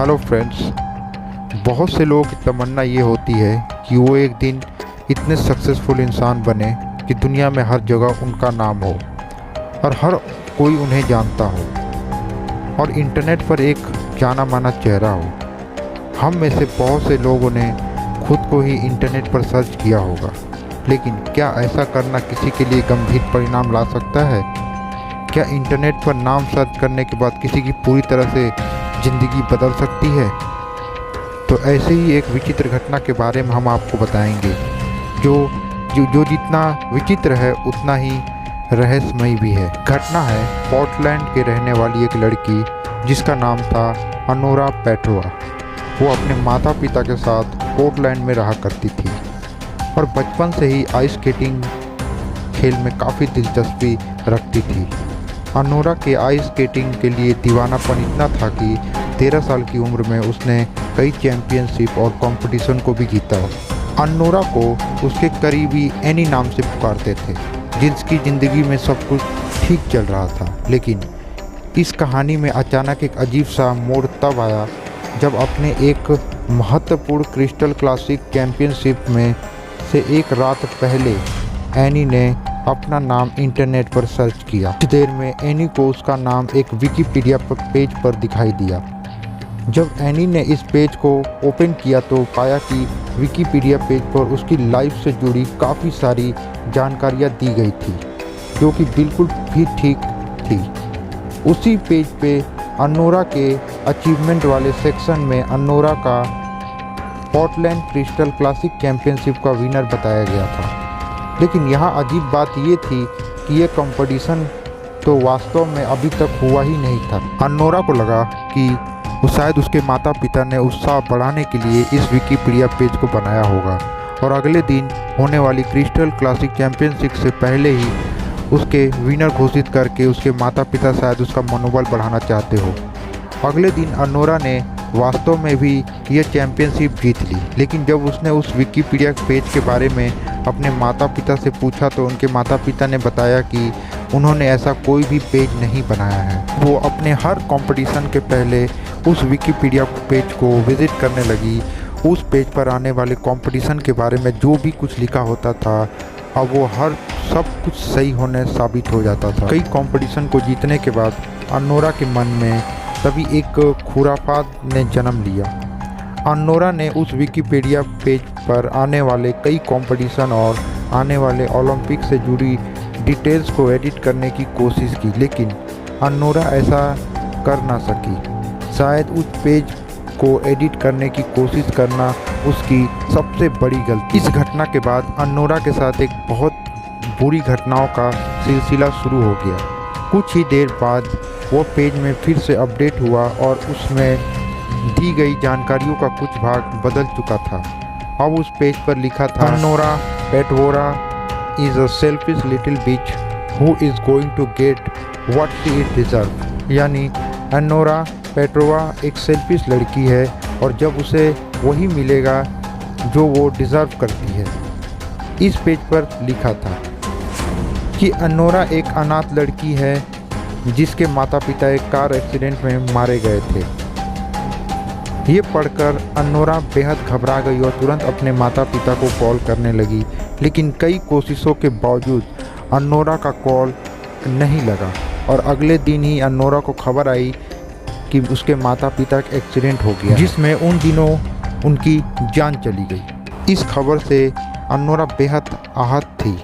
Hello friends. बहुत से लोगों की तमन्ना ये होती है कि वो एक दिन इतने सक्सेसफुल इंसान बने कि दुनिया में हर जगह उनका नाम हो और हर कोई उन्हें जानता हो और इंटरनेट पर एक जाना माना चेहरा हो। हम में से बहुत से लोगों ने खुद को ही इंटरनेट पर सर्च किया होगा, लेकिन क्या ऐसा करना किसी के लिए गंभीर परिणाम ला सकता है? क्या इंटरनेट पर नाम सर्च करने के बाद किसी की पूरी तरह से ज़िंदगी बदल सकती है? तो ऐसे ही एक विचित्र घटना के बारे में हम आपको बताएंगे जो जितना विचित्र है उतना ही रहस्यमय भी है। घटना है पोर्टलैंड के रहने वाली एक लड़की जिसका नाम था अनोरा पेट्रोवा। वो अपने माता पिता के साथ पोर्टलैंड में रहा करती थी और बचपन से ही आइस स्केटिंग खेल में काफ़ी दिलचस्पी रखती थी। अनोरा के आइस स्केटिंग के लिए दीवानापन इतना था कि 13 साल की उम्र में उसने कई चैंपियनशिप और कंपटीशन को भी जीता। अनोरा को उसके करीबी एनी नाम से पुकारते थे, जिसकी ज़िंदगी में सब कुछ ठीक चल रहा था। लेकिन इस कहानी में अचानक एक अजीब सा मोड़ तब आया जब अपने एक महत्वपूर्ण क्रिस्टल क्लासिक चैंपियनशिप में से एक रात पहले एनी ने अपना नाम इंटरनेट पर सर्च किया। कुछ देर में एनी को उसका नाम एक विकिपीडिया पेज पर दिखाई दिया। जब एनी ने इस पेज को ओपन किया तो पाया कि विकिपीडिया पेज पर उसकी लाइफ से जुड़ी काफ़ी सारी जानकारियाँ दी गई थी, जो कि बिल्कुल भी ठीक थी। उसी पेज पे अनोरा के अचीवमेंट वाले सेक्शन में अनोरा का पोर्टलैंड क्रिस्टल क्लासिक चैंपियनशिप का विनर बताया गया था। लेकिन यहाँ अजीब बात ये थी कि ये कंपटीशन तो वास्तव में अभी तक हुआ ही नहीं था। अनोरा को लगा कि शायद उसके माता पिता ने उत्साह बढ़ाने के लिए इस विकिपीडिया पेज को बनाया होगा और अगले दिन होने वाली क्रिस्टल क्लासिक चैंपियनशिप से पहले ही उसके विनर घोषित करके उसके माता पिता शायद उसका मनोबल बढ़ाना चाहते हो। अगले दिन अनोरा ने वास्तव में भी यह चैंपियनशिप जीत ली। लेकिन जब उसने उस विकिपीडिया पेज के बारे में अपने माता पिता से पूछा तो उनके माता पिता ने बताया कि उन्होंने ऐसा कोई भी पेज नहीं बनाया है। वो अपने हर कंपटीशन के पहले उस विकिपीडिया पेज को विज़िट करने लगी। उस पेज पर आने वाले कंपटीशन के बारे में जो भी कुछ लिखा होता था, अब वो हर सब कुछ सही होने साबित हो जाता था। कई कंपटीशन को जीतने के बाद अनोरा के मन में तभी एक खुराफात ने जन्म लिया। अनोरा ने उस विकिपीडिया पेज पर आने वाले कई कंपटीशन और आने वाले ओलंपिक से जुड़ी डिटेल्स को एडिट करने की कोशिश की, लेकिन अनोरा ऐसा कर ना सकी। शायद उस पेज को एडिट करने की कोशिश करना उसकी सबसे बड़ी गलती। इस घटना के बाद अनोरा के साथ एक बहुत बुरी घटनाओं का सिलसिला शुरू हो गया। कुछ ही देर बाद वो पेज में फिर से अपडेट हुआ और उसमें दी गई जानकारियों का कुछ भाग बदल चुका था। अब उस पेज पर लिखा था, Anora Petrova is a selfish little bitch who is going to get what she is deserve. यानी अनोरा पेट्रोवा एक सेल्फिश लड़की है और जब उसे वही मिलेगा जो वो डिज़र्व करती है। इस पेज पर लिखा था कि अनोरा एक अनाथ लड़की है जिसके माता पिता एक कार एक्सीडेंट में मारे गए थे। ये पढ़कर अनोरा बेहद घबरा गई और तुरंत अपने माता पिता को कॉल करने लगी, लेकिन कई कोशिशों के बावजूद अनोरा का कॉल नहीं लगा और अगले दिन ही अनोरा को खबर आई कि उसके माता पिता का एक्सीडेंट हो गया, जिसमें उन दिनों उनकी जान चली गई। इस खबर से अनोरा बेहद आहत थी।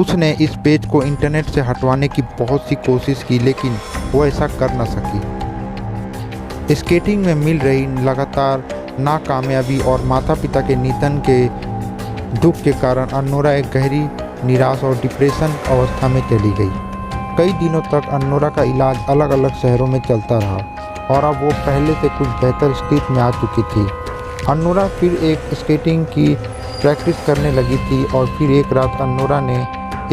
उसने इस पेज को इंटरनेट से हटवाने की बहुत सी कोशिश की, लेकिन वो ऐसा कर न सकी। स्केटिंग में मिल रही लगातार नाकामयाबी और माता पिता के निधन के दुख के कारण अनोरा एक गहरी निराश और डिप्रेशन अवस्था में चली गई। कई दिनों तक अनोरा का इलाज अलग अलग शहरों में चलता रहा और अब वो पहले से कुछ बेहतर स्थिति में आ चुकी थी। अनोरा फिर एक स्केटिंग की प्रैक्टिस करने लगी थी और फिर एक रात अनोरा ने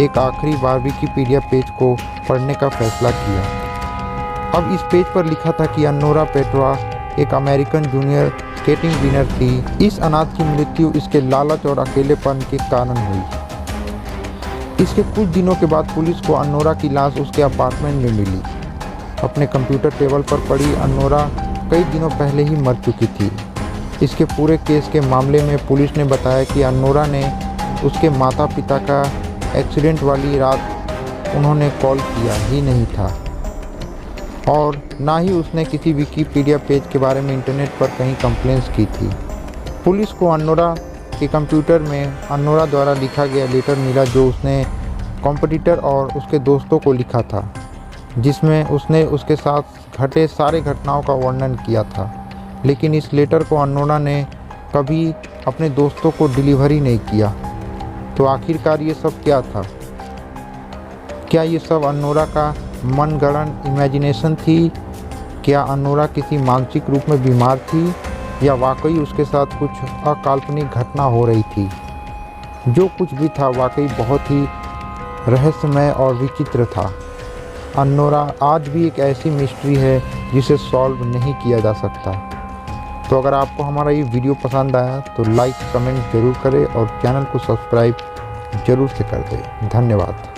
एक आखिरी बार विकिपीडिया पेज को पढ़ने का फैसला किया। अब इस पेज पर लिखा था कि अनोरा पेट्रोवा एक अमेरिकन जूनियर स्केटिंग विनर थी। इस अनाथ की मृत्यु इसके लालच और अकेलेपन के कारण हुई। इसके कुछ दिनों के बाद पुलिस को अनोरा की लाश उसके अपार्टमेंट में मिली। अपने कंप्यूटर टेबल पर पड़ी अनोरा कई दिनों पहले ही मर चुकी थी। इसके पूरे केस के मामले में पुलिस ने बताया कि अनोरा ने उसके माता पिता का एक्सीडेंट वाली रात उन्होंने कॉल किया ही नहीं था और ना ही उसने किसी विकिपीडिया पेज के बारे में इंटरनेट पर कहीं कंप्लेंट्स की थी। पुलिस को अनोरा के कंप्यूटर में अनोरा द्वारा लिखा गया लेटर मिला जो उसने कॉम्पिटिटर और उसके दोस्तों को लिखा था, जिसमें उसने उसके साथ घटे सारे घटनाओं का वर्णन किया था। लेकिन इस लेटर को अनोरा ने कभी अपने दोस्तों को डिलीवरी नहीं किया। तो आखिरकार ये सब क्या था? क्या ये सब अनोरा का मनगढ़ंत इमेजिनेशन थी? क्या अनोरा किसी मानसिक रूप में बीमार थी या वाकई उसके साथ कुछ अकाल्पनिक घटना हो रही थी? जो कुछ भी था वाकई बहुत ही रहस्यमय और विचित्र था। अनोरा आज भी एक ऐसी मिस्ट्री है जिसे सॉल्व नहीं किया जा सकता। तो अगर आपको हमारा ये वीडियो पसंद आया तो लाइक कमेंट ज़रूर करें और चैनल को सब्सक्राइब ज़रूर से कर दें। धन्यवाद।